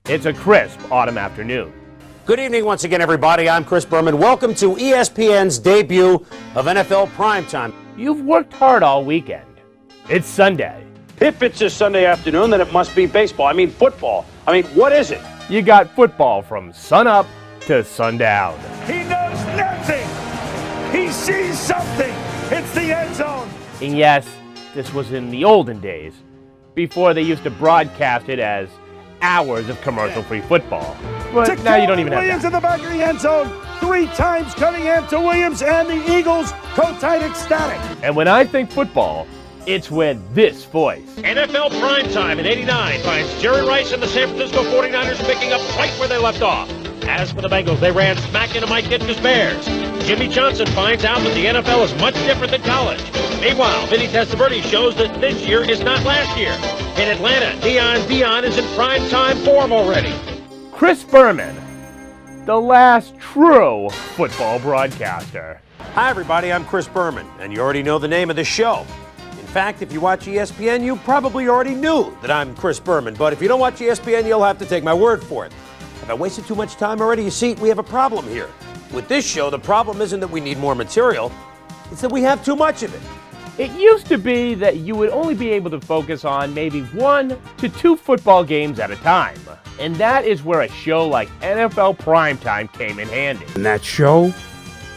It's a crisp autumn afternoon. Good evening once again, everybody. I'm Chris Berman. Welcome to ESPN's debut of NFL Primetime. You've worked hard all weekend. It's Sunday. If it's a Sunday afternoon, then it must be baseball. I mean, football. I mean, what is it? You got football from sunup to sundown. He knows nothing. He sees something. It's the end zone. And yes, this was in the olden days, before they used to broadcast it as hours of commercial-free football. But now you don't even have Williams that. in the back of the end zone. 3 times Cunningham to Williams, and the Eagles co-tied ecstatic. And when I think football, it's with this voice. NFL Primetime in '89 finds Jerry Rice and the San Francisco 49ers picking up right where they left off. As for the Bengals, they ran smack into Mike Ditka's Bears. Jimmy Johnson finds out that the NFL is much different than college. Meanwhile, Vinny Testaverde shows that this year is not last year. In Atlanta, Dion is in primetime form already. Chris Berman, the last true football broadcaster. Hi, everybody. I'm Chris Berman, and you already know the name of the show. In fact, if you watch ESPN, you probably already knew that I'm Chris Berman. But if you don't watch ESPN, you'll have to take my word for it. Have I wasted too much time already? You see, we have a problem here. With this show, the problem isn't that we need more material. It's that we have too much of it. It used to be that you would only be able to focus on maybe 1 to 2 football games at a time. And that is where a show like NFL Primetime came in handy. And that show,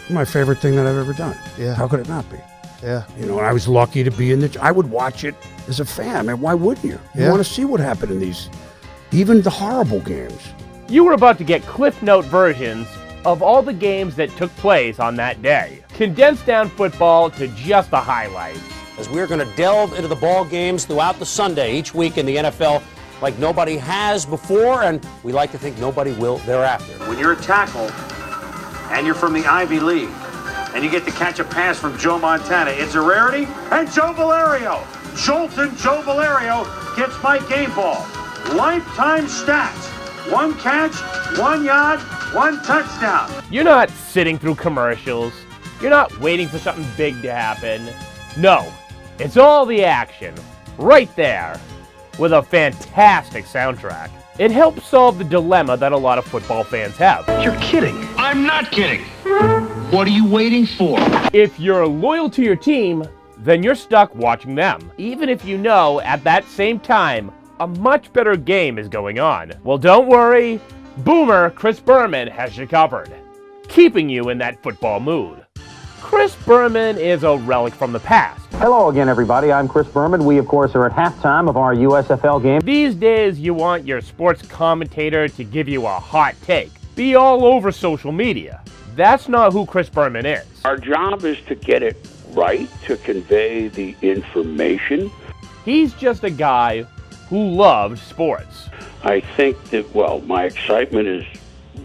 my favorite thing that I've ever done. Yeah. How could it not be? Yeah. You know, and I was lucky to be in the. I would watch it as a fan. I mean, why wouldn't you? You Yeah. want to see what happened in these, even the horrible games. You were about to get Cliff Note versions of all the games that took place on that day. Condensed down football to just the highlights. As we're going to delve into the ball games throughout the Sunday each week in the NFL like nobody has before, and we like to think nobody will thereafter. When you're a tackle and you're from the Ivy League and you get to catch a pass from Joe Montana, it's a rarity. And Joe Valerio, Jolton Joe Valerio gets my game ball. Lifetime stats. 1 catch, 1 yard, 1 touchdown. You're not sitting through commercials. You're not waiting for something big to happen. No, it's all the action, right there, with a fantastic soundtrack. It helps solve the dilemma that a lot of football fans have. You're kidding. I'm not kidding. What are you waiting for? If you're loyal to your team, then you're stuck watching them, even if you know at that same time a much better game is going on. Well, don't worry. Boomer Chris Berman has you covered, keeping you in that football mood. Chris Berman is a relic from the past. Hello again, everybody. I'm Chris Berman. We, of course, are at halftime of our USFL game. These days, you want your sports commentator to give you a hot take, be all over social media. That's not who Chris Berman is. Our job is to get it right, to convey the information. He's just a guy who loved sports. I think that, well, my excitement is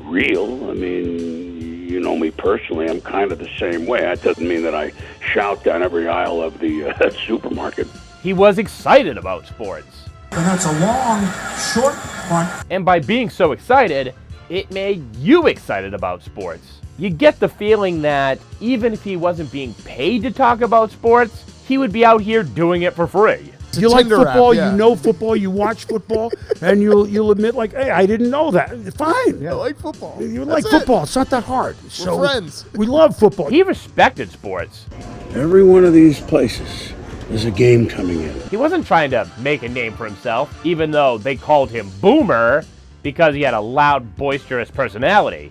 real. I mean, you know me personally, I'm kind of the same way. That doesn't mean that I shout down every aisle of the supermarket. He was excited about sports. And that's a long, short punt. And by being so excited, it made you excited about sports. You get the feeling that even if he wasn't being paid to talk about sports, he would be out here doing it for free. You like Tinder football, app, yeah. you know football, you watch football, and you'll admit, like, hey, I didn't know that. Fine. I like football. You That's like football. It's not that hard. We're friends. We love football. He respected sports. Every one of these places, there's a game coming in. He wasn't trying to make a name for himself, even though they called him Boomer because he had a loud, boisterous personality.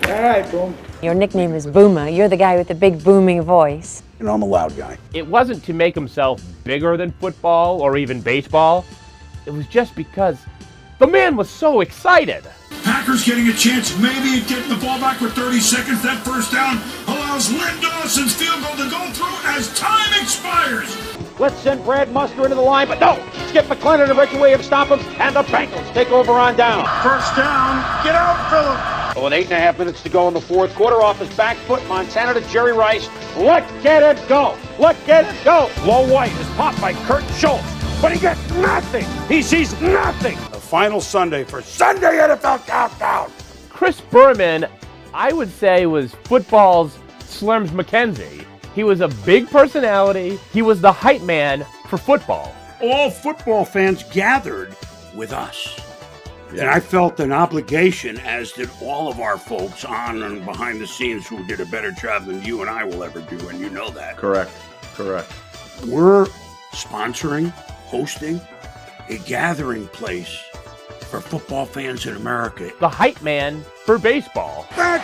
All right, boom. Your nickname is Boomer. You're the guy with the big booming voice. You know, I'm a loud guy. It wasn't to make himself bigger than football or even baseball. It was just because the man was so excited. Packers getting a chance maybe at getting the ball back with 30 seconds. That first down allows Lynn Dawson's field goal to go through as time expires. Let's send Brad Muster into the line, but no. Skip McClellan and Ricky Williams stop him, and the Bengals take over on down. First down. Get out, Phillip. Well, with 8.5 minutes to go in the fourth quarter, off his back foot, Montana to Jerry Rice. Let's get it go. Let's get it go. Low White is popped by Kurt Schultz, but he gets nothing. He sees nothing. The final Sunday for Sunday NFL Countdown. Chris Berman, I would say, was football's Slims McKenzie. He was a big personality. He was the hype man for football. All football fans gathered with us. And I felt an obligation, as did all of our folks on and behind the scenes who did a better job than you and I will ever do, and you know that. Correct. We're sponsoring, hosting a gathering place for football fans in America. The hype man for baseball. Back,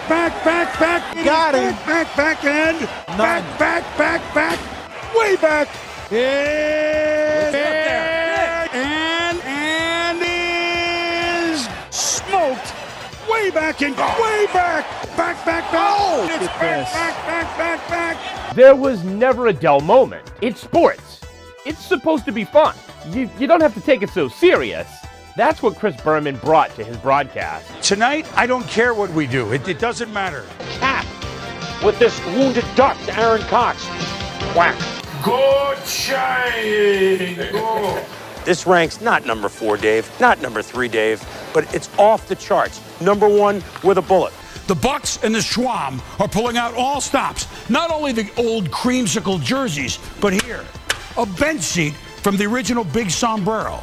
Got him. back, and back, way back. And is smoked. Way back and way back. Back. Oh, it's back. There was never a dull moment. It's sports. It's supposed to be fun. You don't have to take it so serious. That's what Chris Berman brought to his broadcast. Tonight, I don't care what we do. It doesn't matter. Cap with this wounded duck to Aaron Cox. Whack. Good shine. Go. This ranks not number 4, Dave, not number 3, Dave, but it's off the charts. Number 1 with a bullet. The Bucks and the Schwam are pulling out all stops. Not only the old creamsicle jerseys, but here, a bench seat from the original Big Sombrero.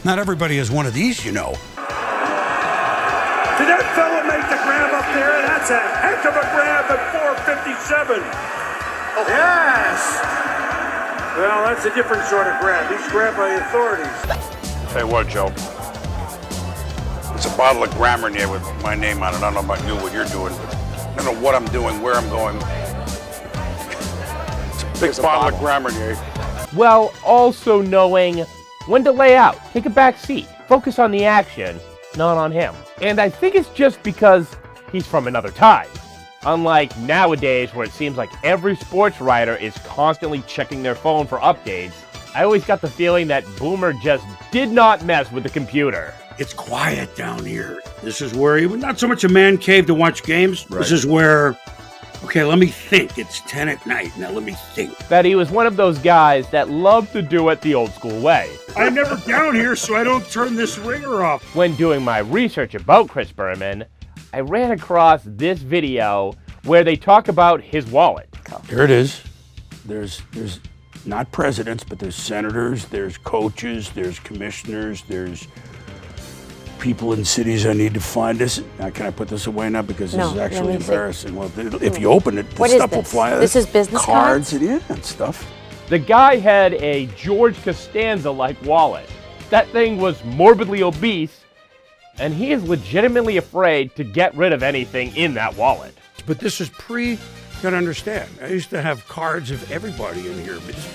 Not everybody has one of these, you know. Did that fella make the grab up there? That's a heck of a grab at 457. Yes. Well, that's a different sort of grab. He's grabbed by the authorities. Tell you what, Joe. It's a bottle of Grammar in here with my name on it. I don't know about you, what you're doing. I don't know what I'm doing, where I'm going. It's a big bottle of Grammar in here. Well, also knowing when to lay out, take a back seat, focus on the action, not on him. And I think it's just because he's from another time. Unlike nowadays where it seems like every sports writer is constantly checking their phone for updates, I always got the feeling that Boomer just did not mess with the computer. It's quiet down here. This is where he was not so much a man cave to watch games. Right. This is where, okay, let me think. It's 10 at night. Now let me think. That he was one of those guys that loved to do it the old school way. I'm never down here, so I don't turn this ringer off. When doing my research about Chris Berman, I ran across this video where they talk about his wallet. Here it is. There's not presidents, but there's senators, there's coaches, there's commissioners, there's people in cities I need to find. This. Now, can I put this away now? Because this is actually embarrassing. Well, if you open it, the stuff will fly out. This is business cards? And stuff. The guy had a George Costanza-like wallet. That thing was morbidly obese, and he is legitimately afraid to get rid of anything in that wallet. But this is you gotta understand, I used to have cards of everybody in here, but it's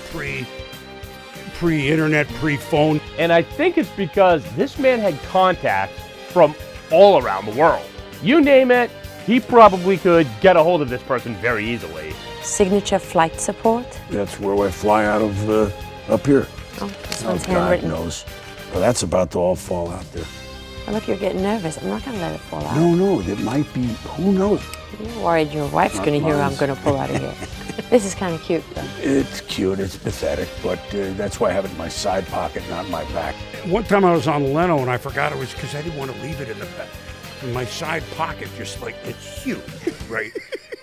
pre-internet, pre-phone. And I think it's because this man had contacts from all around the world. You name it, he probably could get a hold of this person very easily. Signature flight support? That's where I fly out of up here. Oh, this one's handwritten. God knows. Well, that's about to all fall out there. Oh, look, you're getting nervous. I'm not going to let it fall out. No, it might be, who knows? You're worried your wife's going to hear I'm going to pull out of here. This is kind of cute, though. It's cute, it's pathetic, but that's why I have it in my side pocket, not my back. One time I was on Leno and I forgot it was because I didn't want to leave it in the back. In my side pocket, just like, it's huge, right?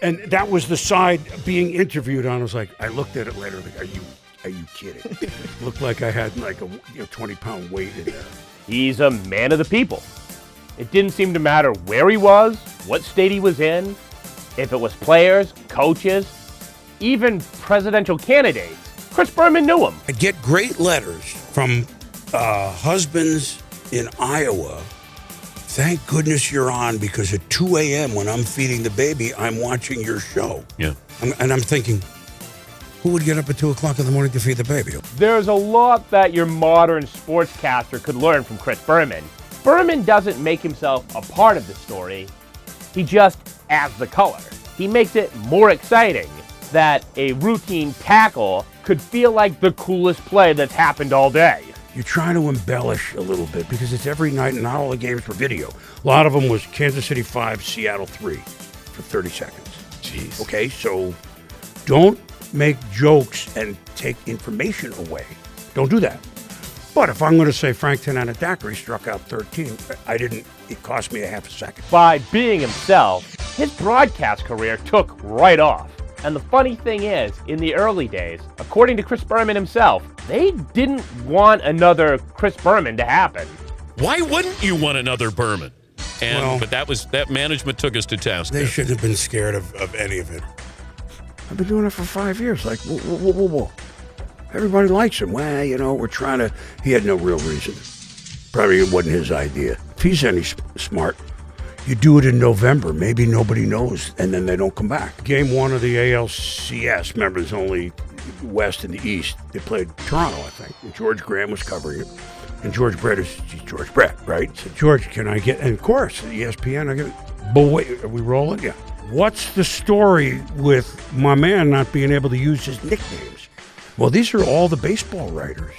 And that was the side being interviewed on. I was like, I looked at it later, like, are you kidding? Looked like I had like a 20-pound weight in there. He's a man of the people. It didn't seem to matter where he was, what state he was in, if it was players, coaches, even presidential candidates. Chris Berman knew him. I get great letters from husbands in Iowa. Thank goodness you're on, because at 2 a.m. when I'm feeding the baby, I'm watching your show. Yeah. And I'm thinking, who would get up at 2 o'clock in the morning to feed the baby? There's a lot that your modern sportscaster could learn from Chris Berman. Berman doesn't make himself a part of the story. He just adds the color. He makes it more exciting that a routine tackle could feel like the coolest play that's happened all day. You try to embellish a little bit because it's every night and not all the games were video. A lot of them was Kansas City 5, Seattle 3 for 30 seconds. Jeez. Okay, so don't make jokes and take information away. Don't do that. But if I'm going to say Frank Tanana Daiquiri struck out 13, it cost me a half a second. By being himself, his broadcast career took right off. And the funny thing is, in the early days, according to Chris Berman himself, they didn't want another Chris Berman to happen. Why wouldn't you want another Berman? But that management took us to task. They shouldn't have been scared of any of it. I've been doing it for 5 years. Like, whoa. Everybody likes him. Well, we're trying to. He had no real reason. Probably it wasn't his idea. If he's any smart, you do it in November. Maybe nobody knows, and then they don't come back. Game 1 of the ALCS. Remember, there's only West and the East. They played Toronto, I think. And George Graham was covering it. And George Brett is George Brett, right? So, George, can I get... And of course, ESPN, I get it. But wait, are we rolling? Yeah. What's the story with my man not being able to use his nicknames? Well, these are all the baseball writers.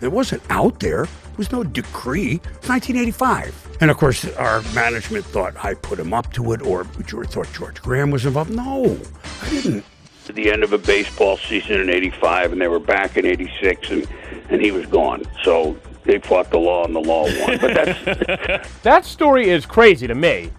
It wasn't out there. There was no decree. It's 1985. And, of course, our management thought I put him up to it, or George thought George Graham was involved. No, I didn't. At the end of a baseball season in 85, and they were back in 86, and he was gone. So they fought the law, and the law won. But that's... That story is crazy to me.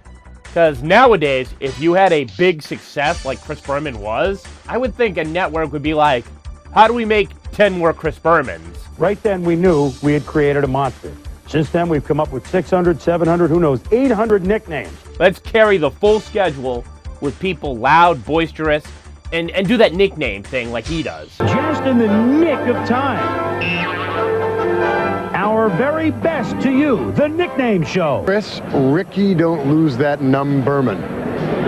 Because nowadays, if you had a big success like Chris Berman was, I would think a network would be like, how do we make 10 more Chris Bermans? Right then, we knew we had created a monster. Since then, we've come up with 600, 700, who knows, 800 nicknames. Let's carry the full schedule with people loud, boisterous, and do that nickname thing like he does. Just in the nick of time. Our very best to you, the Nickname Show. Chris, Ricky, don't lose that Berman.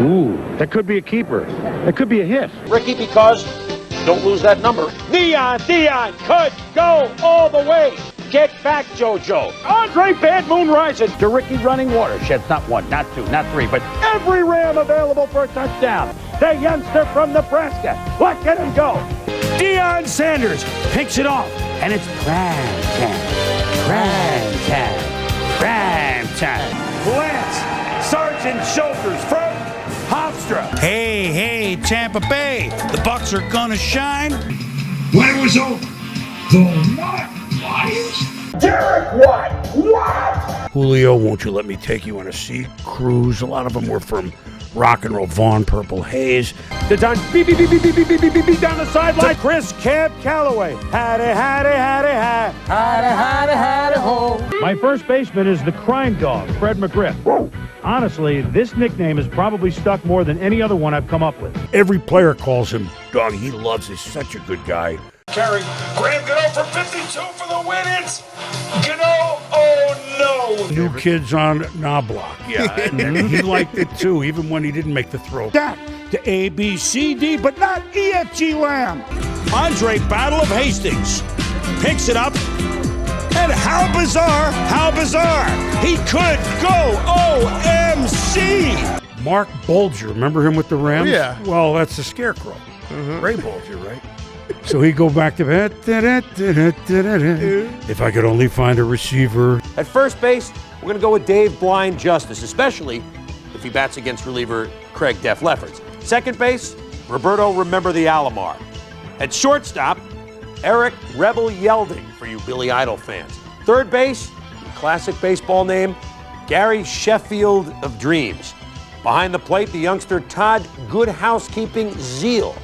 Ooh, that could be a keeper. That could be a hit. Ricky, because don't lose that number. Dion could go all the way. Get back, JoJo. Andre Bad Moon rises to Ricky running watersheds. Not 1, not 2, not 3, but every Ram available for a touchdown. The youngster from Nebraska. Look at him go. Deion Sanders picks it off, and it's prime time. Lance Sergeant Shoulders from Hofstra. Hey, Tampa Bay. The Bucks are gonna shine. When it was over, the what? Derek Watt. What? Julio, won't you let me take you on a sea cruise? A lot of them were from rock and roll. Vaughn Purple Haze. The done beep down the sideline. Chris Cab Calloway. Hattie ho. My first baseman is the crime dog, Fred McGriff. Whoa. Honestly, this nickname is probably stuck more than any other one I've come up with. Every player calls him Dog. He loves. He's such a good guy. Carry. Graham Gano for 52 for the win. It's Gano. Oh, no. New kids on Knobloch. Yeah, and he liked it, too, even when he didn't make the throw. That to A, B, C, D, but not E-F-G Lamb. Andre Battle of Hastings picks it up. And how bizarre, he could go OMC. Mark Bulger, remember him with the Rams? Oh, yeah. Well, that's the Scarecrow. Ray Bulger, right? So he'd go back to if I could only find a receiver. At first base, we're going to go with Dave Blind Justice, especially if he bats against reliever Craig Def Lefferts. Second base, Roberto Remember the Alomar. At shortstop, Eric Rebel Yelding for you Billy Idol fans. Third base, classic baseball name, Gary Sheffield of Dreams. Behind the plate, the youngster Todd Good Housekeeping Zeal.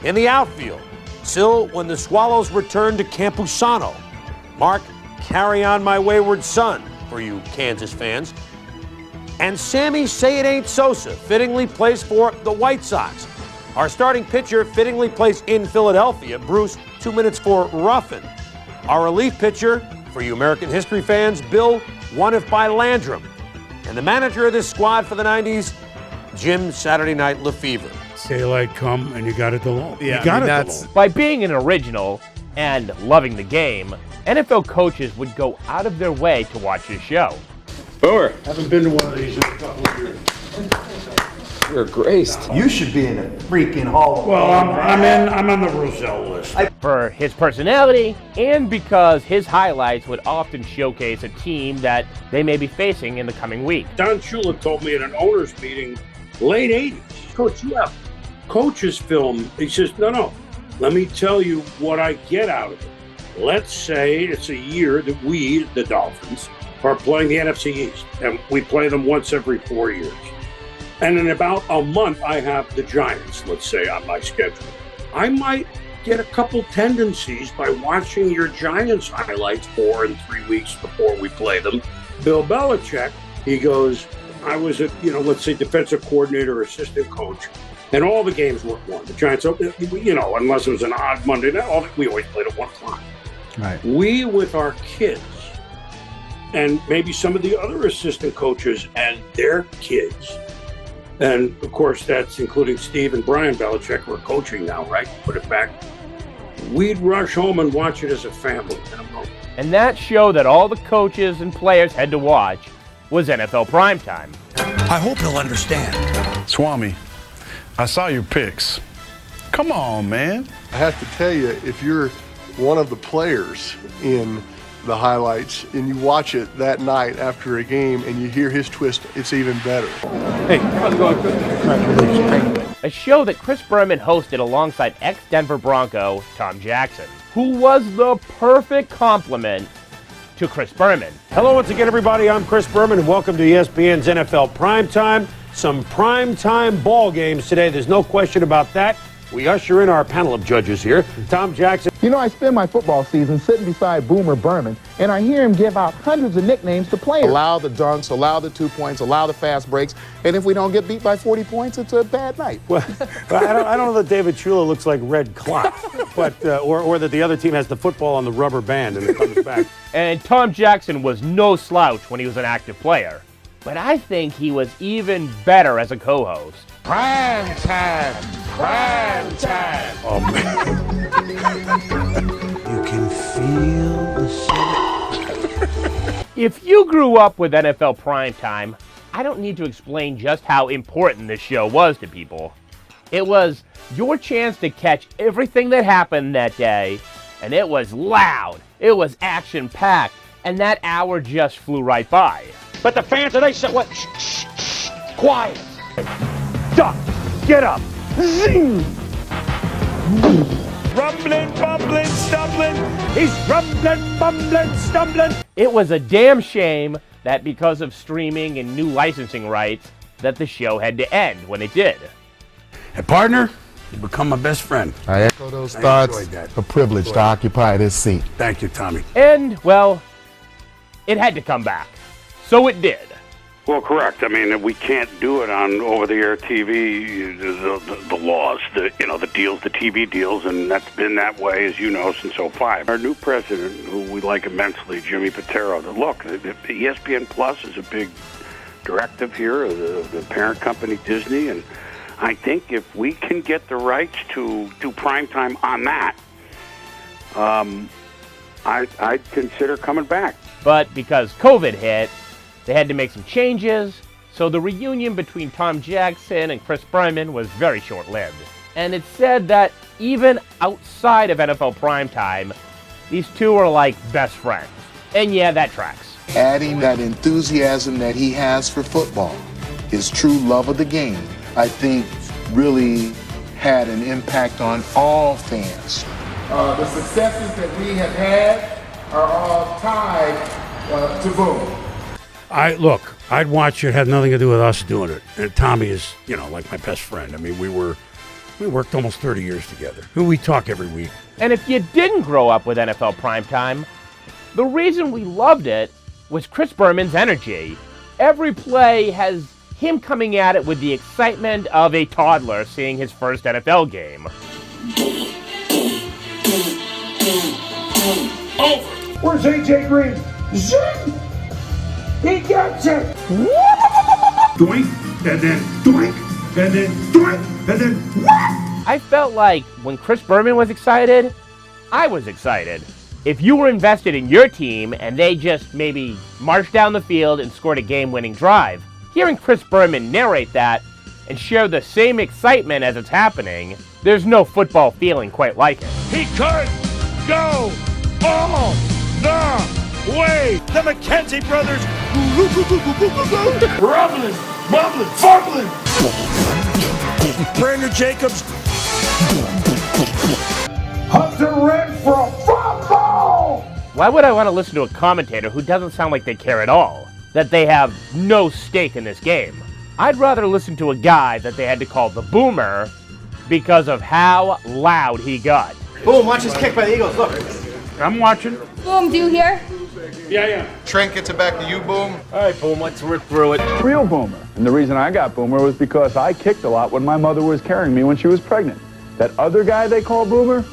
In the outfield, still when the Swallows return to Campusano, Mark Carry On My Wayward Son for you Kansas fans. And Sammy Say It Ain't Sosa fittingly plays for the White Sox. Our starting pitcher fittingly plays in Philadelphia, Bruce 2 minutes for Ruffin. Our relief pitcher, for you American history fans, Bill One If by Landrum. And the manager of this squad for the 90s, Jim Saturday Night Lefevre. Daylight come and you got it alone. Yeah, you got it alone. By being an original and loving the game, NFL coaches would go out of their way to watch his show. Boomer. Haven't been to one of these in a couple of years. You're graced. You should be in a freaking Hall of Fame. Well, I'm on the Roselle list. For his personality and because his highlights would often showcase a team that they may be facing in the coming week. Don Shula told me at an owners meeting, late 80s, Coach, you have coaches film. He says, no, let me tell you what I get out of it. Let's say it's a year that we, the Dolphins, are playing the NFC East, and we play them once every 4 years. And in about a month, I have the Giants, let's say, on my schedule. I might get a couple tendencies by watching your Giants highlights 4 and 3 weeks before we play them Bill Belichick, he goes, I was a, let's say defensive coordinator, assistant coach, and all the games were won. The Giants, unless it was an odd Monday night, we always played at 1 o'clock. Right. We, with our kids, and maybe some of the other assistant coaches and their kids, and of course that's including Steve and Brian Belichick, who are coaching now, right? Put it back. We'd rush home and watch it as a family. And that show that all the coaches and players had to watch was NFL Primetime. I hope he'll understand. Swami, I saw your pics. Come on, man. I have to tell you, if you're one of the players in the highlights and you watch it that night after a game and you hear his twist, it's even better. Hey, how's it going? Congratulations. A show that Chris Berman hosted alongside ex-Denver Bronco Tom Jackson, who was the perfect complement to Chris Berman. Hello once again, everybody. I'm Chris Berman, and welcome to ESPN's NFL Primetime. Some primetime ball games today. There's no question about that. We usher in our panel of judges here. Tom Jackson. You know, I spend my football season sitting beside Boomer Berman, and I hear him give out hundreds of nicknames to players. Allow the dunks, allow the 2 points, allow the fast breaks, and if we don't get beat by 40 points, it's a bad night. Well, I don't know that David Chula looks like Red Clock, but or that the other team has the football on the rubber band and it comes back. And Tom Jackson was no slouch when he was an active player, but I think he was even better as a co-host. Prime time! Prime time! Oh, man. You can feel the sun. If you grew up with NFL Primetime, I don't need to explain just how important this show was to people. It was your chance to catch everything that happened that day, and it was loud, it was action-packed, and that hour just flew right by. But the fans today said, what? Shh, shh, shh, quiet. Duck, get up. Zing. Rumbling, bumbling, stumbling. He's rumbling, bumbling, stumbling. It was a damn shame that because of streaming and new licensing rights, that the show had to end when it did. And partner, you become my best friend. I echo those thoughts. A privilege to occupy this seat. Thank you, Tommy. And, well, it had to come back. So it did. Well, correct. I mean, we can't do it on over-the-air TV. The laws, the deals, the TV deals, and that's been that way, as you know, since '05. Our new president, who we like immensely, Jimmy Patero. Look, the ESPN Plus is a big directive here of the parent company Disney, and I think if we can get the rights to do primetime on that, I'd consider coming back. But because COVID hit, they had to make some changes, so the reunion between Tom Jackson and Chris Berman was very short-lived. And it's said that even outside of NFL Primetime, these two are like best friends. And yeah, that tracks. Adding that enthusiasm that he has for football, his true love of the game, I think really had an impact on all fans. The successes that we have had are all tied to Boom. I'd watch it. It had nothing to do with us doing it. And Tommy is, like my best friend. I mean, we worked almost 30 years together. We talk every week. And if you didn't grow up with NFL Primetime, the reason we loved it was Chris Berman's energy. Every play has him coming at it with the excitement of a toddler seeing his first NFL game. Over. Where's AJ Green? Zing! He gets it! Doink, and then doink, and then doink, and then what? I felt like when Chris Berman was excited, I was excited. If you were invested in your team and they just maybe marched down the field and scored a game-winning drive, hearing Chris Berman narrate that and share the same excitement as it's happening, there's no football feeling quite like it. He could go all the way. The McKenzie brothers. Rumbling, bumbling, fumbling. Brandon Jacobs. Hunter Renfrow. Fumble. Why would I want to listen to a commentator who doesn't sound like they care at all? That they have no stake in this game? I'd rather listen to a guy that they had to call the Boomer because of how loud he got. Boom, watch this kick by the Eagles, look. I'm watching. Boom, do you hear? Yeah. Trent gets it back to you, Boom. All right, Boom, let's rip through it. Real Boomer. And the reason I got Boomer was because I kicked a lot when my mother was carrying me when she was pregnant. That other guy they call Boomer,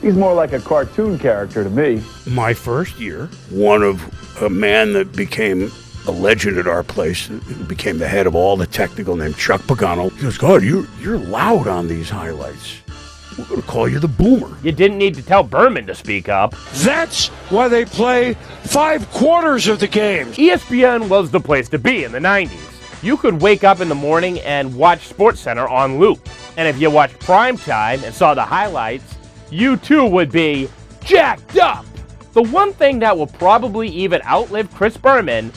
he's more like a cartoon character to me. My first year, one of a man that became a legend at our place, became the head of all the technical, named Chuck Pagano. He goes, God, you're loud on these highlights. We're going to call you the Boomer. You didn't need to tell Berman to speak up. That's why they play 5 quarters of the games. ESPN was the place to be in the 90s. You could wake up in the morning and watch SportsCenter on loop. And if you watched PrimeTime and saw the highlights, you too would be jacked up. The one thing that will probably even outlive Chris Berman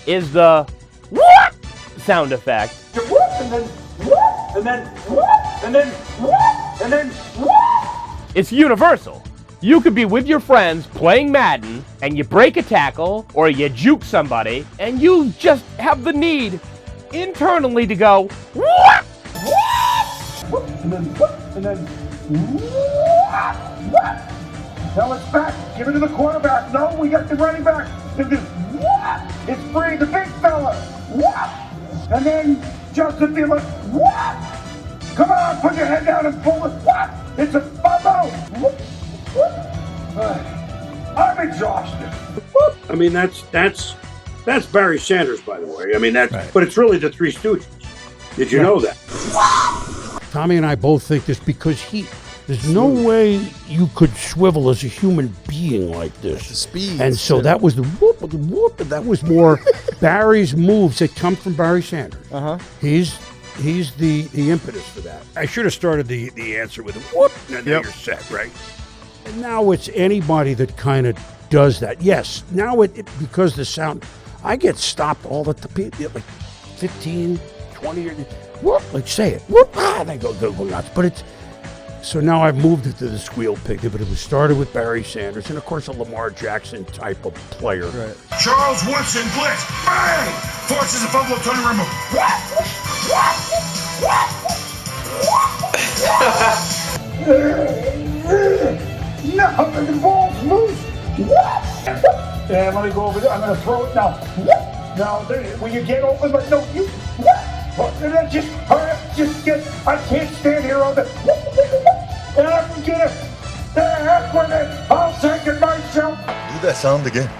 is the whoop sound effect. Whoop, and then whoop, and then whoop, and then whoop, and then whoop. It's universal. You could be with your friends playing Madden, and you break a tackle, or you juke somebody, and you just have the need internally to go whoop, Whoop, and then whoop, and then whoop, whoop. Now it's back. Give it to the quarterback. No, we got the running back. And then whoop. It's free, the big fella. Whoop. And then Justin Fields. Whoop. Come on, put your head down and pull it. Whoop. It's a bubble. Whoop. Whoop. I'm exhausted. Whoop. I mean, that's Barry Sanders, by the way. I mean, but it's really the Three Stooges. Did you know that? Tommy and I both think this because there's no way you could swivel as a human being like this. The speed. And so that was the whoop, and that was more Barry's moves that come from Barry Sanders. Uh-huh. He's the impetus for that. I should have started the answer with a whoop, and then you're set, right? And now it's anybody that kind of does that. Yes, now it because the sound, I get stopped all the time, like 15, 20 or whoop, like say it, whoop, they go nuts. But it's, so now I've moved it to the squeal pig, but it was started with Barry Sanders and of course a Lamar Jackson type of player. Right. Charles Woodson blitz, bang! Forces a fumble, Tony Romo. No, the ball's loose. And let me go over there. I'm going to throw it now. Now, when you get open, but no, you. And then just hurry up, just get. I can't stand here all day. And I can get it. The heck with it. I'll take it myself. Do that sound again.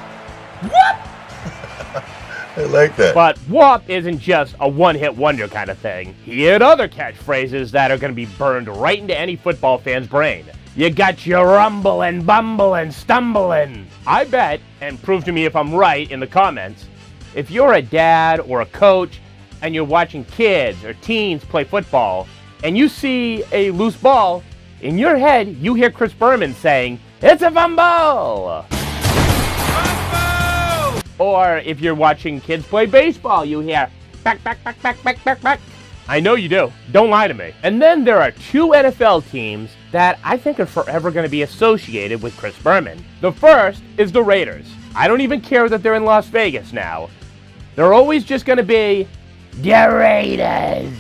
I like that. But whoop isn't just a one-hit wonder kind of thing. He had other catchphrases that are going to be burned right into any football fan's brain. You got your rumbling, bumbling, stumbling. I bet, and prove to me if I'm right in the comments, if you're a dad or a coach and you're watching kids or teens play football and you see a loose ball, in your head you hear Chris Berman saying, "It's a fumble!" Or if you're watching kids play baseball, you hear, "Back, back, back, back, back, back, back." I know you do. Don't lie to me. And then there are 2 NFL teams that I think are forever going to be associated with Chris Berman. The first is the Raiders. I don't even care that they're in Las Vegas now. They're always just going to be the Raiders.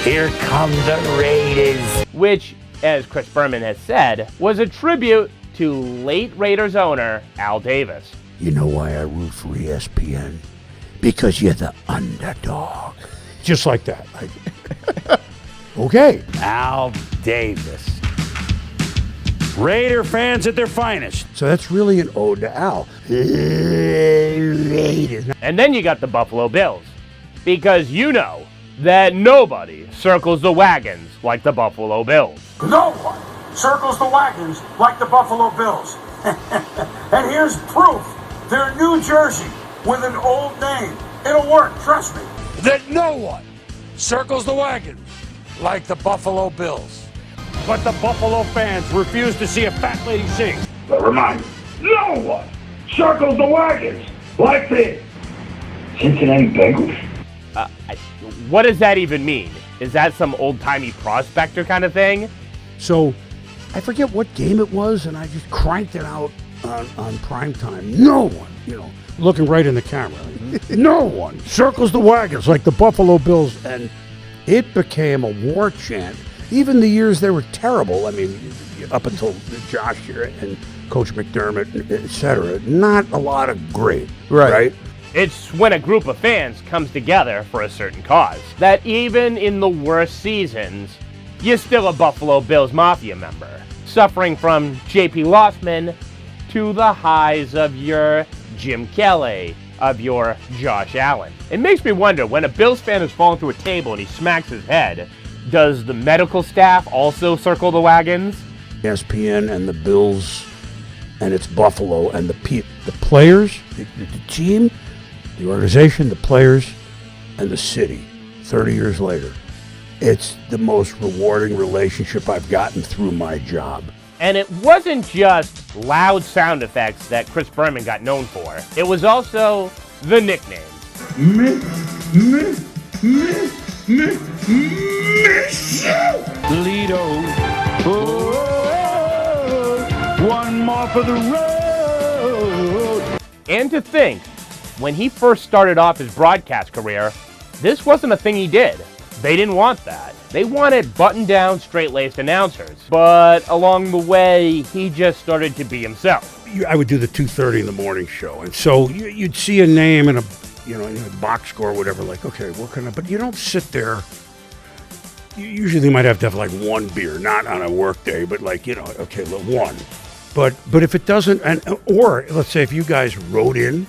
Here come the Raiders. Which, as Chris Berman has said, was a tribute to late Raiders owner Al Davis. You know why I root for ESPN? Because you're the underdog. Just like that. Okay. Al Davis. Raider fans at their finest. So that's really an ode to Al. Raiders. And then you got the Buffalo Bills. Because you know that nobody circles the wagons like the Buffalo Bills. No one circles the wagons like the Buffalo Bills. And here's proof. They're New Jersey with an old name. It'll work, trust me. That no one circles the wagons like the Buffalo Bills. But the Buffalo fans refuse to see a fat lady sing. But reminder, no one circles the wagons like the Cincinnati Bengals. What does that even mean? Is that some old-timey prospector kind of thing? So, I forget what game it was, and I just cranked it out on PrimeTime. No one, looking right in the camera. No one circles the wagons like the Buffalo Bills, and it became a war chant. Even the years they were terrible, I mean, up until Josh here, and Coach McDermott, etc. Not a lot of great, right? It's when a group of fans comes together for a certain cause that even in the worst seasons, you're still a Buffalo Bills Mafia member, suffering from J.P. Lossman to the highs of your Jim Kelly, of your Josh Allen. It makes me wonder, when a Bills fan has fallen through a table and he smacks his head, does the medical staff also circle the wagons? ESPN and the Bills, and it's Buffalo, and the players, the team, the organization, the players, and the city, 30 years later. It's the most rewarding relationship I've gotten through my job. And it wasn't just loud sound effects that Chris Berman got known for. It was also the nicknames. Lido. Oh, one more for the road. And to think, when he first started off his broadcast career, this wasn't a thing he did. They didn't want that. They wanted buttoned-down, straight-laced announcers. But along the way, he just started to be himself. I would do the 2:30 in the morning show, and so you'd see a name in a box score or whatever, like, okay, what can I, but you don't sit there. Usually they might have to have like one beer, not on a work day, but like, okay, one. But if it doesn't, or let's say if you guys wrote in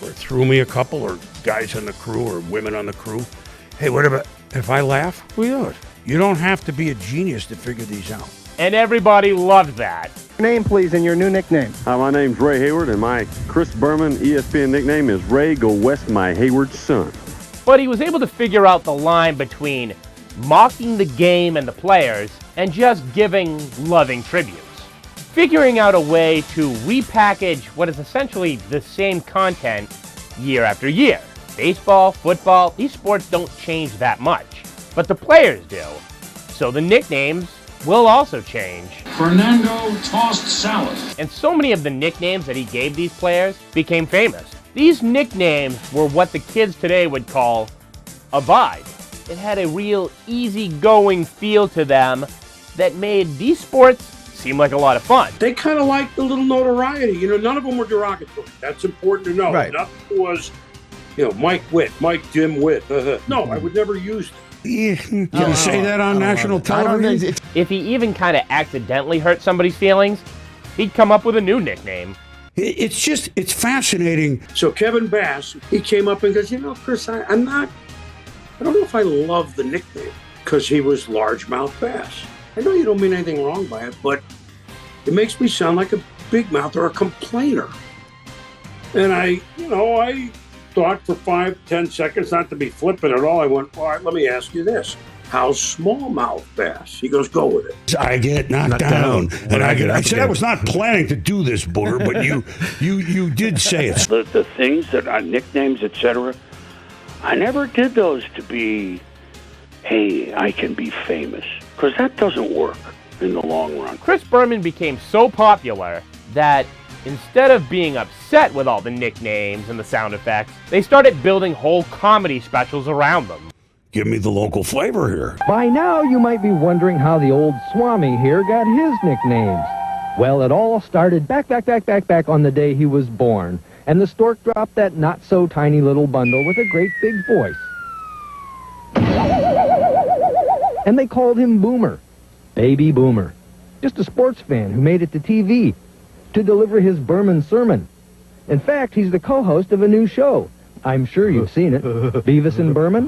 or threw me a couple, or guys on the crew or women on the crew, hey, what about if I laugh? We do it. You don't have to be a genius to figure these out. And everybody loved that. Name, please, and your new nickname. Hi, my name's Ray Hayward, and my Chris Berman ESPN nickname is Ray Go West, my Hayward son. But he was able to figure out the line between mocking the game and the players and just giving loving tributes. Figuring out a way to repackage what is essentially the same content year after year. Baseball, football, these sports don't change that much, but the players do. So the nicknames will also change. Fernando tossed salad. And so many of the nicknames that he gave these players became famous. These nicknames were what the kids today would call a vibe. It had a real easygoing feel to them that made these sports seem like a lot of fun. They kind of liked the little notoriety. None of them were derogatory. That's important to know. Right. Nothing was, Mike Witt, Mike Jim Witt. No, I would never use them. You say that on national television? If he even kind of accidentally hurt somebody's feelings, he'd come up with a new nickname. It's fascinating. So Kevin Bass, he came up and goes, Chris, I don't know if I love the nickname, because he was largemouth bass. I know you don't mean anything wrong by it, but it makes me sound like a big mouth or a complainer. And I thought for 5-10 seconds, not to be flippant at all, I went, all right, let me ask you this. How's smallmouth bass? He goes, go with it. I get knocked down. And I said I was not planning to do this, Booter, but you did say it. The things that are nicknames, etc., I never did those to be, hey, I can be famous. Because that doesn't work in the long run. Chris Berman became so popular that instead of being upset with all the nicknames and the sound effects, they started building whole comedy specials around them. Give me the local flavor here. By now, you might be wondering how the old Swami here got his nicknames. Well, it all started back on the day he was born, and the stork dropped that not-so-tiny little bundle with a great big voice. And they called him Boomer, Baby Boomer, just a sports fan who made it to TV to deliver his Berman sermon. In fact, he's the co-host of a new show. I'm sure you've seen it. Beavis and Berman.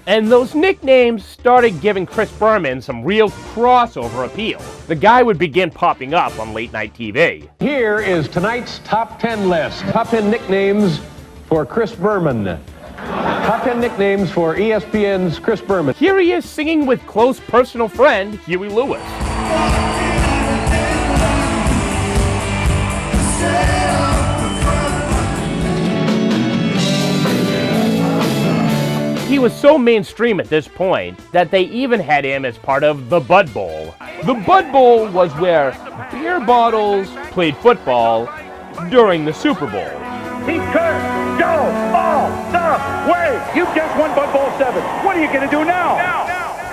And those nicknames started giving Chris Berman some real crossover appeal. The guy would begin popping up on late-night TV. Here is tonight's top 10 list. Top 10 nicknames for Chris Berman. Top 10 nicknames for ESPN's Chris Berman. Here he is singing with close personal friend Huey Lewis. He was so mainstream at this point that they even had him as part of the Bud Bowl. The Bud Bowl was where beer bottles played football during the Super Bowl. He could go all the way. You just won Bud Bowl 7. What are you going to do now?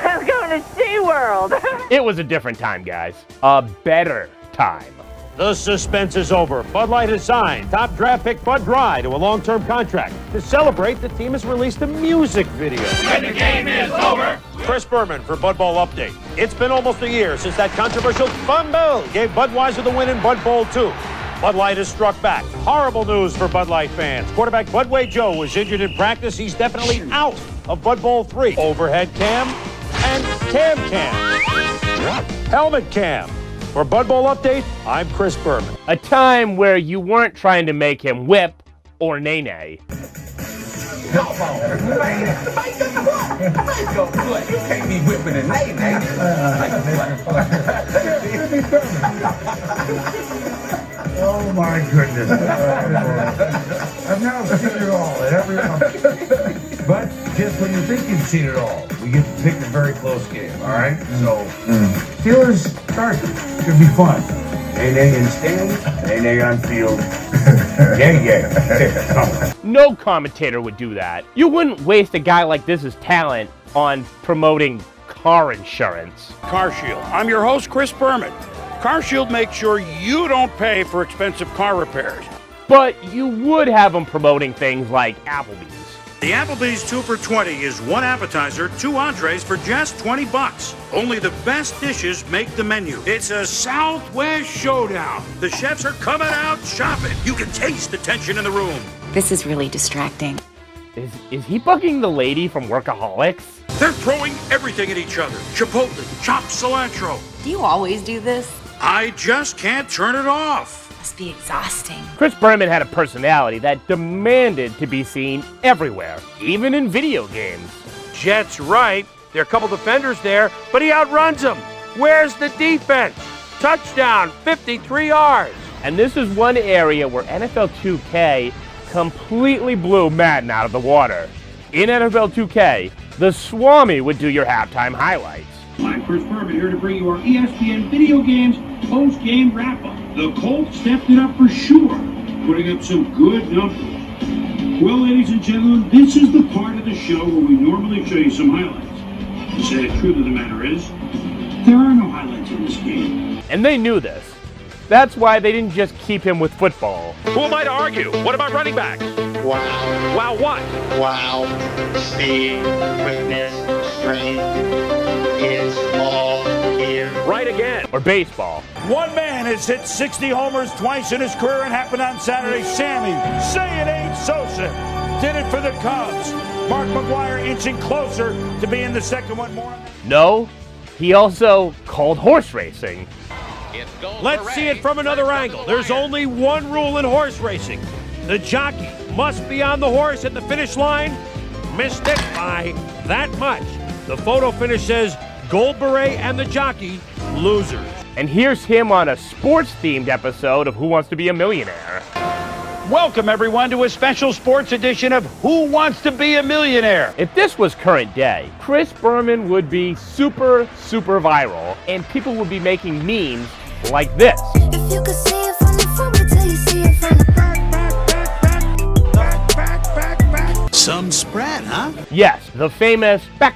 I'm going to SeaWorld. It was a different time, guys. A better time. The suspense is over. Bud Light has signed top draft pick Bud Dry to a long-term contract. To celebrate, the team has released a music video. When the game is over. Chris Berman for Bud Bowl Update. It's been almost a year since that controversial fumble gave Budweiser the win in Bud Bowl 2. Bud Light has struck back. Horrible news for Bud Light fans. Quarterback Budway Joe was injured in practice. He's definitely out of Bud Bowl 3. Overhead cam and cam. Helmet cam. For Bud Bowl Update, I'm Chris Berman. A time where you weren't trying to make him whip or nay-nay. Come on, man. You can't be whipping and nay-nay. Oh my goodness. I've now seen it all at every round. But just when you think you've seen it all, we get to pick a very close game, all right? So, Steelers, Chargers, should be fun. Nay-nay in stands, nay-nay on field. Yeah. No commentator would do that. You wouldn't waste a guy like this's talent on promoting car insurance. CarShield. I'm your host, Chris Berman. CarShield makes sure you don't pay for expensive car repairs. But you would have him promoting things like Applebee's. The Applebee's 2 for $20 is one appetizer, 2 entrees for just $20. Only the best dishes make the menu. It's a Southwest showdown. The chefs are coming out shopping. You can taste the tension in the room. This is really distracting. Is he bugging the lady from Workaholics? They're throwing everything at each other. Chipotle, chopped cilantro. Do you always do this? I just can't turn it off. Must be exhausting. Chris Berman had a personality that demanded to be seen everywhere, even in video games. Jets right. There are a couple defenders there, but he outruns them. Where's the defense? Touchdown, 53 yards. And this is one area where NFL 2K completely blew Madden out of the water. In NFL 2K, the Swami would do your halftime highlights. I'm Chris Berman here to bring you our ESPN Video Games post-game wrap-up. The Colts stepped it up for sure, putting up some good numbers. Well, ladies and gentlemen, this is the part of the show where we normally show you some highlights. The sad truth of the matter is, there are no highlights in this game. And they knew this. That's why they didn't just keep him with football. Who am I to argue? What about running backs? Wow. Wow what? Wow. Speed, quickness, strength is all here. Right again. Or baseball. One man has hit 60 homers twice in his career and happened on Saturday. Sammy, say it ain't Sosa. Did it for the Cubs. Mark McGwire inching closer to being the second one more. No, he also called horse racing. Let's see it from another angle. There's only one rule in horse racing. The jockey must be on the horse at the finish line. Missed it by that much. The photo finish says Gold Beret and the jockey, losers. And here's him on a sports-themed episode of Who Wants to Be a Millionaire. Welcome, everyone, to a special sports edition of Who Wants to Be a Millionaire? If this was current day, Chris Berman would be super viral, and people would be making memes like this. If you could see it from the front, until you see it from the back. Some spread, huh? Yes, the famous back.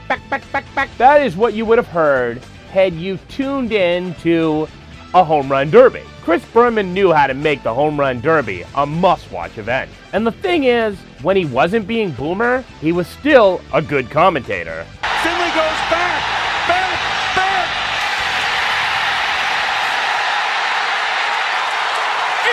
That is what you would have heard had you tuned in to a home run derby. Chris Berman knew how to make the home run derby a must-watch event. And the thing is, when he wasn't being Boomer, he was still a good commentator. Finley goes back. Bert.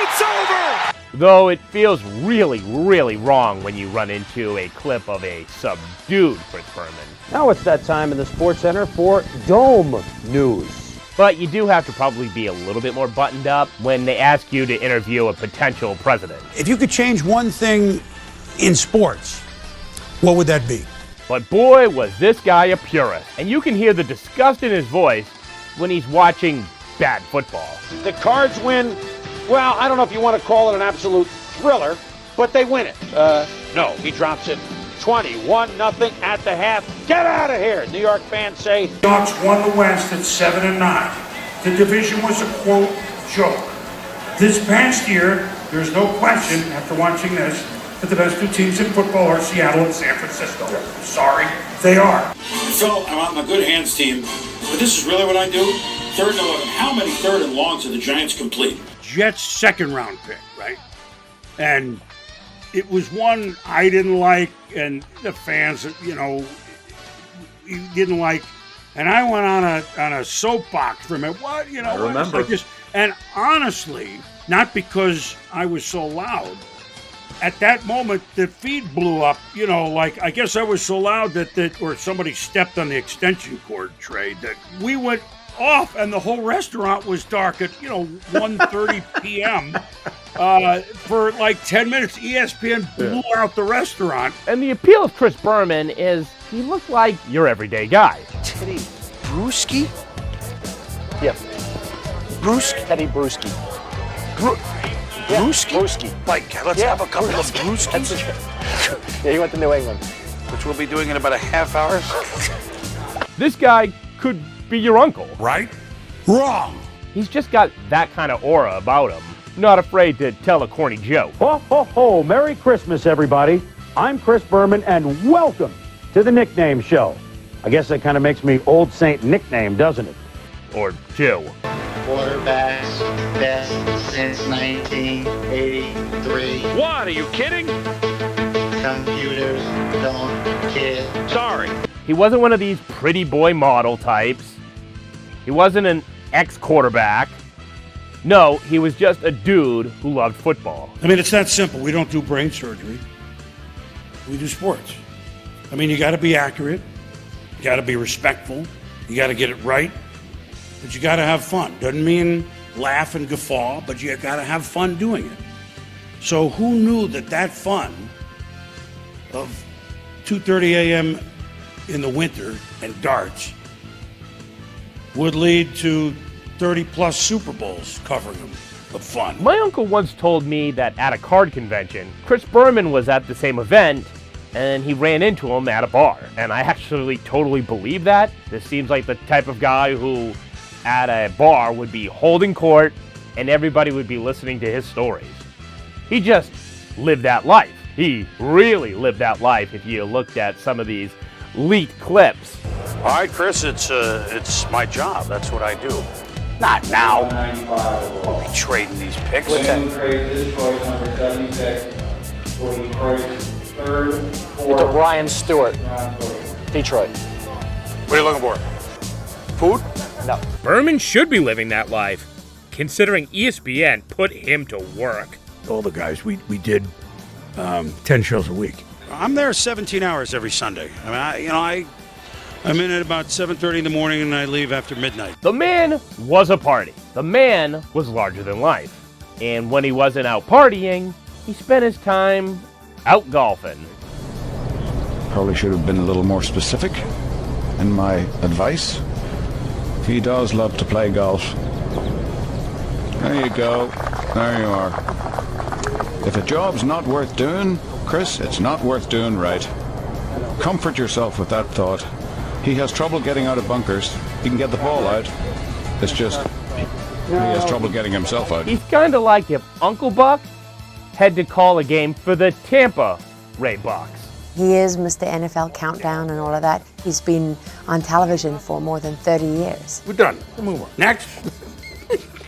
It's over. Though it feels really wrong when you run into a clip of a subdued Chris Berman. Now it's that time in the Sports Center for Dome News. But you do have to probably be a little bit more buttoned up when they ask you to interview a potential president. If you could change one thing in sports, what would that be? But boy, was this guy a purist. And you can hear the disgust in his voice when he's watching bad football. The Cards win. Well, I don't know if you want to call it an absolute thriller, but they win it. No, he drops it 21-0 at the half. Get out of here, New York fans say. Seahawks won the West at 7-9. The division was a, quote, joke. This past year, there's no question, after watching this, that the best two teams in football are Seattle and San Francisco. Sorry, they are. Phil, I'm on my good hands team, but this is really what I do? 3rd and 11. How many 3rd and longs did the Giants complete? Jets' second-round pick, right? And it was one I didn't like, and the fans, didn't like. And I went on a soapbox for a minute. What? I remember. Like this. And honestly, not because I was so loud. At that moment, the feed blew up. I guess I was so loud that or somebody stepped on the extension cord tray that we went off, and the whole restaurant was dark at 1:30 p.m. For like 10 minutes. ESPN blew out the restaurant. And the appeal of Chris Berman is he looked like your everyday guy. Teddy Bruschi? Yep. Teddy Bruschi. Bruschi? Mike, let's have a couple of brewskis. Yeah, he went to New England. Which we'll be doing in about a half hour. This guy could be your uncle. Right? Wrong. He's just got that kind of aura about him. Not afraid to tell a corny joke. Ho, ho, ho. Merry Christmas, everybody. I'm Chris Berman, and welcome to the Nickname Show. I guess that kind of makes me Old Saint Nickname, doesn't it? Or two. Quarterbacks best since 1983. What? Are you kidding? Computers don't kid. Sorry. He wasn't one of these pretty boy model types. He wasn't an ex-quarterback. No, he was just a dude who loved football. I mean, it's that simple. We don't do brain surgery. We do sports. I mean, you got to be accurate. You got to be respectful. You got to get it right. But you got to have fun. Doesn't mean laugh and guffaw, but you got to have fun doing it. So who knew that fun of 2:30 a.m. in the winter and darts would lead to 30-plus Super Bowls covering them of fun? My uncle once told me that at a card convention, Chris Berman was at the same event, and he ran into him at a bar. And I actually totally believe that. This seems like the type of guy who, at a bar, would be holding court, and everybody would be listening to his stories. He just lived that life. He really lived that life if you looked at some of these leaked clips. All right, Chris, it's my job. That's what I do. Not now. I'll be trading these picks. To Ryan Stewart, Detroit. What are you looking for? Food? No. Berman should be living that life, considering ESPN put him to work. All the guys, we did 10 shows a week. I'm there 17 hours every Sunday. I mean, I'm in at about 7:30 in the morning, and I leave after midnight. The man was a party. The man was larger than life. And when he wasn't out partying, he spent his time out golfing. Probably should have been a little more specific in my advice. He does love to play golf. There you go. There you are. If a job's not worth doing, Chris, it's not worth doing right. Comfort yourself with that thought. He has trouble getting out of bunkers. He can get the ball out. It's just he has trouble getting himself out. He's kind of like if Uncle Buck had to call a game for the Tampa Ray Bucks. He is Mr. NFL Countdown and all of that. He's been on television for more than 30 years. We're done. We'll move on. Next.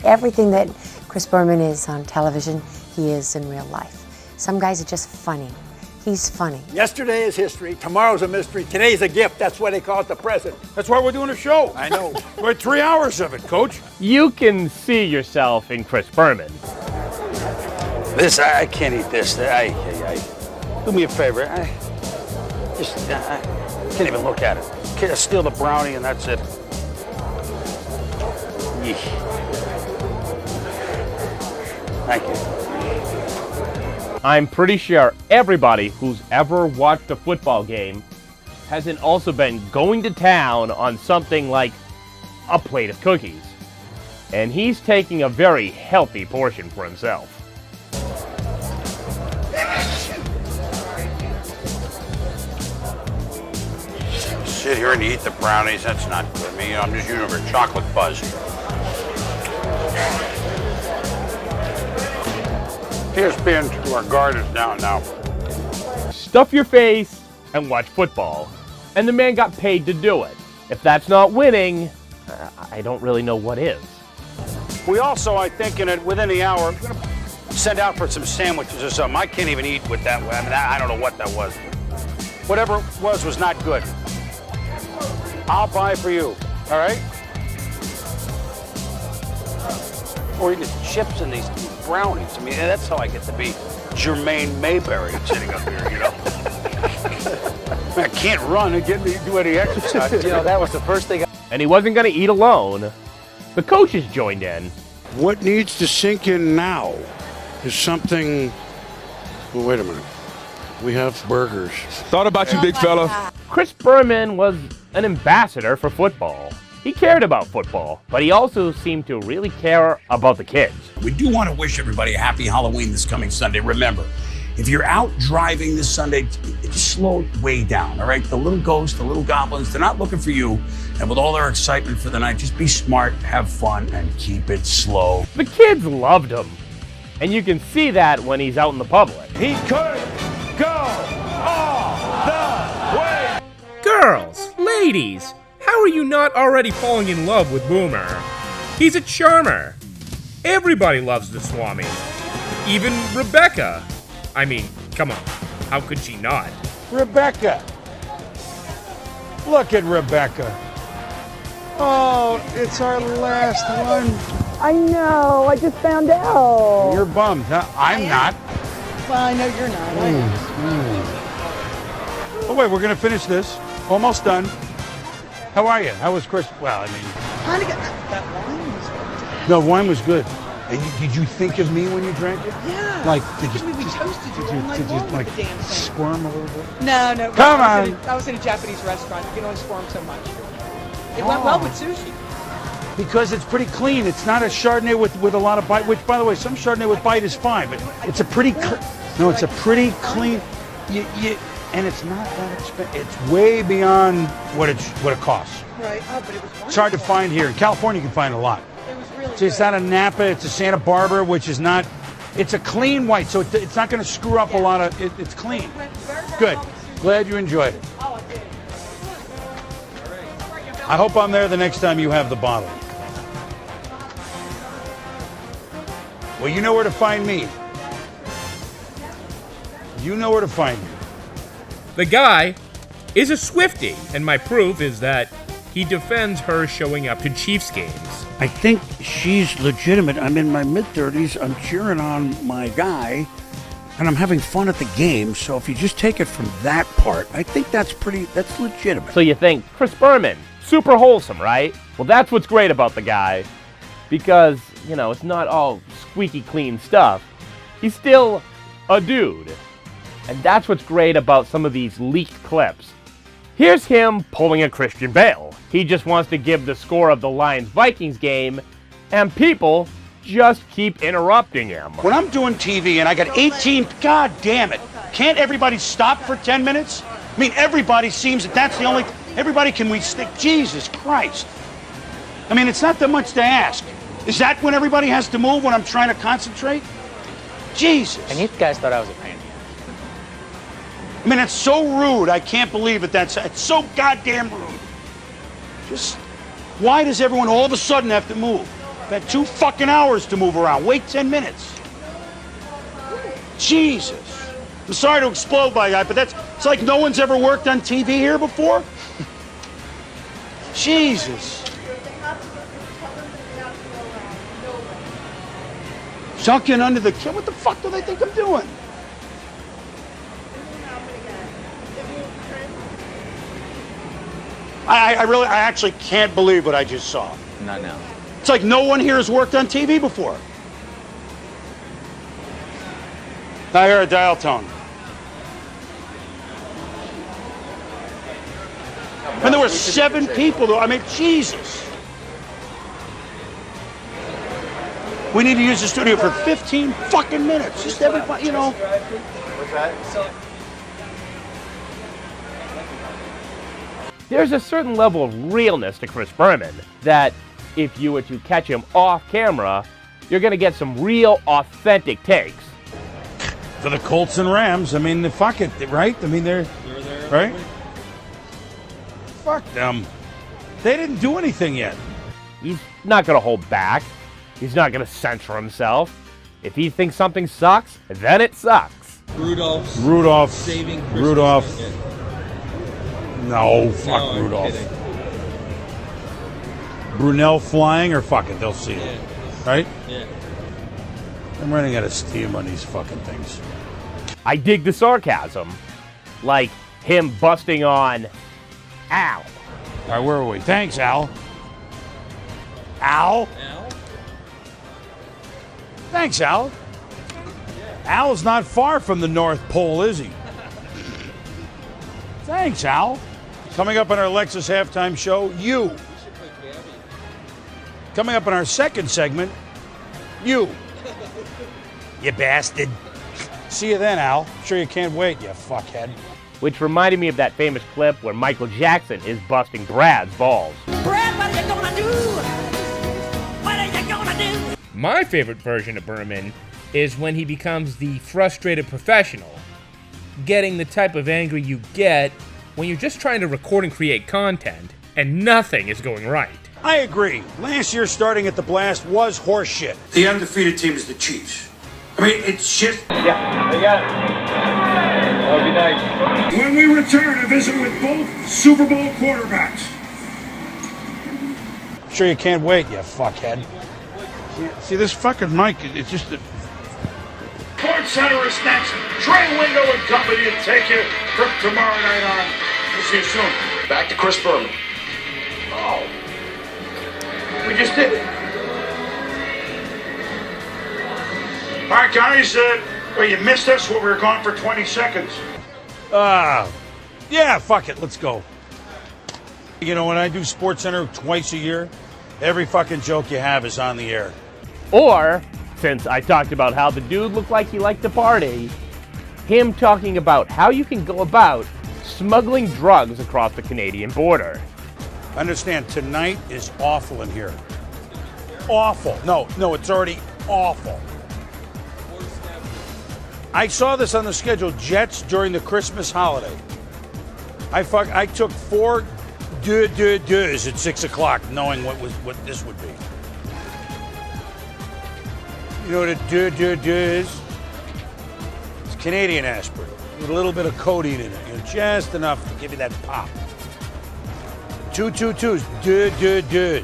Everything that Chris Berman is on television, he is in real life. Some guys are just funny. He's funny. Yesterday is history. Tomorrow's a mystery. Today's a gift. That's why they call it the present. That's why we're doing a show. I know. We're 3 hours of it, Coach. You can see yourself in Chris Berman. This, I can't eat this. Do me a favor. I can't even look at it. Can't steal the brownie and that's it. Thank you. I'm pretty sure everybody who's ever watched a football game hasn't also been going to town on something like a plate of cookies. And he's taking a very healthy portion for himself. Sit here and eat the brownies. That's not good. I mean, I'm just using for chocolate fuzz. ESPN, our guard is down now. Stuff your face and watch football. and the man got paid to do it. If that's not winning, I don't really know what is. We also, I think, within the hour, I'm going to send out for some sandwiches or something. I can't even eat with that. I mean, I don't know what that was. Whatever it was not good. I'll buy for you, all right? Or you get chips and these brownies. I mean, that's how I get to be Jermaine Mayberry sitting up here, you know? I can't run and do any exercise. You know, that was the first thing. And he wasn't going to eat alone. The coaches joined in. What needs to sink in now is something. Well, wait a minute. We have burgers. Thought about you, big fella. Chris Berman was an ambassador for football. He cared about football, but he also seemed to really care about the kids. We do want to wish everybody a happy Halloween this coming Sunday. Remember, if you're out driving this Sunday, just slow it way down, all right? The little ghosts, the little goblins, they're not looking for you. And with all their excitement for the night, just be smart, have fun, and keep it slow. The kids loved him. And you can see that when he's out in the public. He could go all the way. Girls, ladies, how are you not already falling in love with Boomer? He's a charmer. Everybody loves the Swami. Even Rebecca. I mean, come on, how could she not? Rebecca. Look at Rebecca. Oh, it's our last one. I know, I just found out. You're bummed, huh? I'm not. Well, I know you're not. Oh, wait, we're going to finish this. Almost done. How are you? How was Chris? Well, I mean... Kind of got that wine was good. The wine was good. And did you think of me when you drank it? Yeah. Like, did you... We toasted you all night Did you, long like, with the damn thing. squirm a little bit? No. Come on. I was in a Japanese restaurant. You can only squirm so much. It went well with sushi. Because it's pretty clean. It's not a Chardonnay with a lot of bite, which, by the way, some Chardonnay with bite is fine, but it's a pretty... No, it's a pretty clean... And it's not that expensive. It's way beyond what it costs. Right. Oh, but it was wonderful. It's hard to find here. In California, you can find a lot. It was really So it's not a Napa, it's a Santa Barbara, which is not... It's a clean white, so it's not going to screw up a lot of... It's clean. Good. Glad you enjoyed it. Oh, I did. I hope I'm there the next time you have the bottle. Well, you know where to find me. You know where to find me. The guy is a Swiftie, and my proof is that he defends her showing up to Chiefs games. I think she's legitimate. I'm in my mid-30s. I'm cheering on my guy, and I'm having fun at the game. So if you just take it from that part, I think that's legitimate. So you think, Chris Berman, super wholesome, right? Well, that's what's great about the guy. Because, you know, it's not all squeaky clean stuff. He's still a dude. And that's what's great about some of these leaked clips. Here's him pulling a Christian Bale. He just wants to give the score of the Lions-Vikings game, and people just keep interrupting him. When I'm doing TV and I got 18, God damn it. Can't everybody stop for 10 minutes? I mean, everybody seems that that's the only, everybody can we stick, Jesus Christ. I mean, it's not that much to ask. Is that when everybody has to move when I'm trying to concentrate? Jesus. And you guys thought I was a pain. I mean, it's so rude. I can't believe it. It's so goddamn rude. Just, why does everyone all of a sudden have to move? I've had 2 fucking hours to move around. Wait 10 minutes. Jesus. I'm sorry to explode my guy, but it's like no one's ever worked on TV here before. Jesus. Sunken under the kid. What the fuck do they think I'm doing? I actually can't believe what I just saw. Not now. It's like no one here has worked on TV before. I hear a dial tone. And there were 7 people though. I mean, Jesus. We need to use the studio for 15 fucking minutes. Just everybody, you know. What's that? There's a certain level of realness to Chris Berman that if you were to catch him off camera, you're going to get some real, authentic takes. For the Colts and Rams, I mean, fuck it, right? I mean, they're right? Fuck them. They didn't do anything yet. He's not going to hold back. He's not going to censor himself. If he thinks something sucks, then it sucks. Rudolph. Saving Christmas. Rudolph. Yeah. No, fuck No, I'm Rudolph. kidding. Brunel flying, or fuck it, they'll see it. Yeah. Right? Yeah. I'm running out of steam on these fucking things. I dig the sarcasm. Like him busting on Al. All right, where are we? Thanks, Al. Al? Thanks, Al. Al's not far from the North Pole, is he? Thanks, Al. Coming up on our Lexus halftime show, you. Coming up in our second segment, you. You bastard. See you then, Al. Sure you can't wait, you fuckhead. Which reminded me of that famous clip where Michael Jackson is busting Brad's balls. Brad, what are you gonna do? What are you gonna do? My favorite version of Berman is when he becomes the frustrated professional, getting the type of anger you get when you're just trying to record and create content and nothing is going right. I agree. Last year starting at the Blast was horseshit. The undefeated team is the Chiefs. I mean, it's just... Yeah, they got it. That would be nice. When we return to visit with both Super Bowl quarterbacks. Sure you can't wait, you fuckhead. See, this fucking mic, it's just... Sports Center is next. Trey Wingo and company to take you from tomorrow night on. We'll see you soon. Back to Chris Berman. Oh. We just did it. All right, guys. Well, you missed us when we were gone for 20 seconds. Yeah, fuck it. Let's go. You know, when I do Sports Center twice a year, every fucking joke you have is on the air. Or, since I talked about how the dude looked like he liked to party, him talking about how you can go about smuggling drugs across the Canadian border. Understand, tonight is awful in here. Awful. No, it's already awful. I saw this on the schedule, Jets during the Christmas holiday. I took 4 deux at 6 o'clock, knowing what this would be. You know what a deux is? It's Canadian aspirin with a little bit of codeine in it, just enough to give you that pop. 2 2s, deux.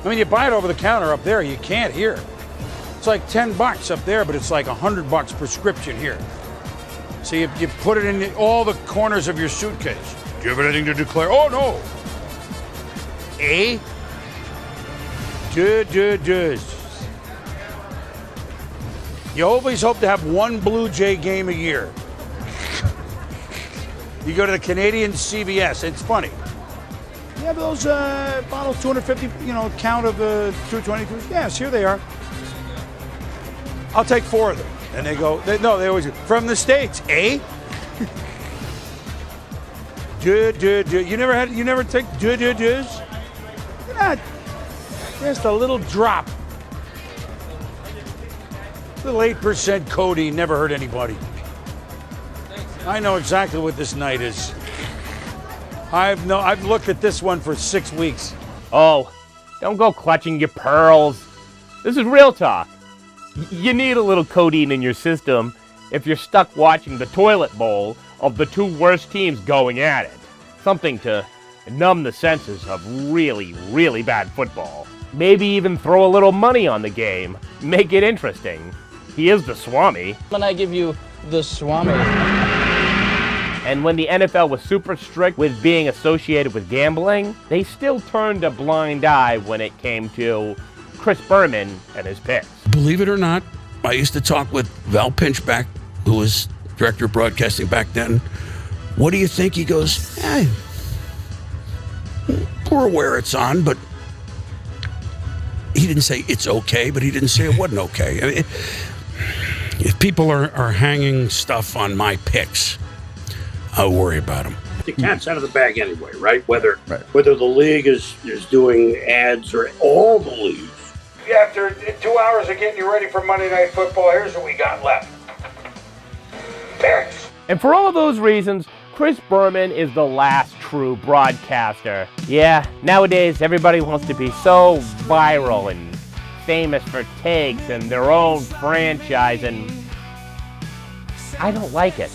I mean, you buy it over the counter up there, you can't here. It's like $10 up there, but it's like $100 prescription here. So you put it in all the corners of your suitcase. Do you have anything to declare? Oh, no. Deux. You always hope to have one Blue Jay game a year. You go to the Canadian CVS. It's funny. You have those bottles, 250, count of 222. Yes, here they are. I'll take 4 of them. And they go, they always go, from the States, eh? Deux. You never take deux? You're not, just a little drop. Little 8% codeine, never hurt anybody. I know exactly what this night is. I've looked at this one for 6 weeks. Oh, don't go clutching your pearls. This is real talk. You need a little codeine in your system if you're stuck watching the toilet bowl of the 2 worst teams going at it. Something to numb the senses of really, really bad football. Maybe even throw a little money on the game. Make it interesting. He is the Swami. When I give you the Swami. And when the NFL was super strict with being associated with gambling, they still turned a blind eye when it came to Chris Berman and his picks. Believe it or not, I used to talk with Val Pinchback, who was director of broadcasting back then. What do you think? He goes, we're aware it's on, but he didn't say it's okay, but he didn't say it wasn't okay. I mean, if people are hanging stuff on my picks, I'll worry about them. The cat's out of the bag anyway, right? Whether the league is doing ads or all the leagues. Yeah, after 2 hours of getting you ready for Monday Night Football, here's what we got left. Picks. And for all of those reasons, Chris Berman is the last true broadcaster. Yeah, nowadays everybody wants to be so viral and famous for takes and their own franchise, and I don't like it.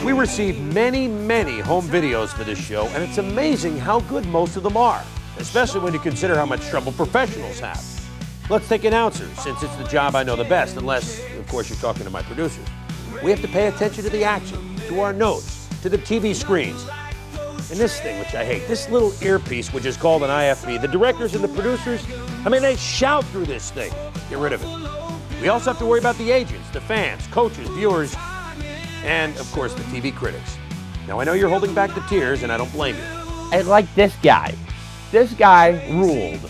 We receive many, many home videos for this show, and it's amazing how good most of them are, especially when you consider how much trouble professionals have. Let's take announcers, since it's the job I know the best, unless, of course, you're talking to my producers. We have to pay attention to the action, to our notes, to the TV screens. And this thing, which I hate, this little earpiece, which is called an IFB, the directors and the producers, they shout through this thing. Get rid of it. We also have to worry about the agents, the fans, coaches, viewers, and, of course, the TV critics. Now, I know you're holding back the tears, and I don't blame you. I like this guy. This guy ruled.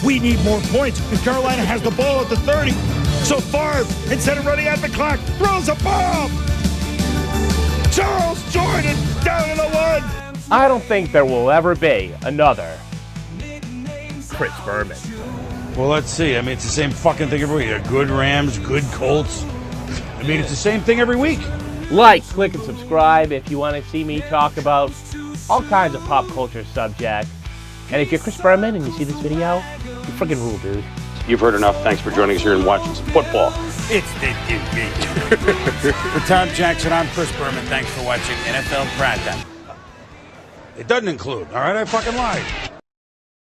We need more points, and Carolina has the ball at the 30. So Favre, instead of running out the clock, throws a bomb! Charles Jordan down to the 1! I don't think there will ever be another Chris Berman. Well, let's see. It's the same fucking thing every week. Good Rams, good Colts. It's the same thing every week. Like, click, and subscribe if you want to see me talk about all kinds of pop culture subjects. And if you're Chris Berman and you see this video, you freaking rule, dude. You've heard enough. Thanks for joining us here and watching some football. It's the For Tom Jackson, I'm Chris Berman. Thanks for watching NFL PrimeTime. It doesn't include, all right? I fucking lied.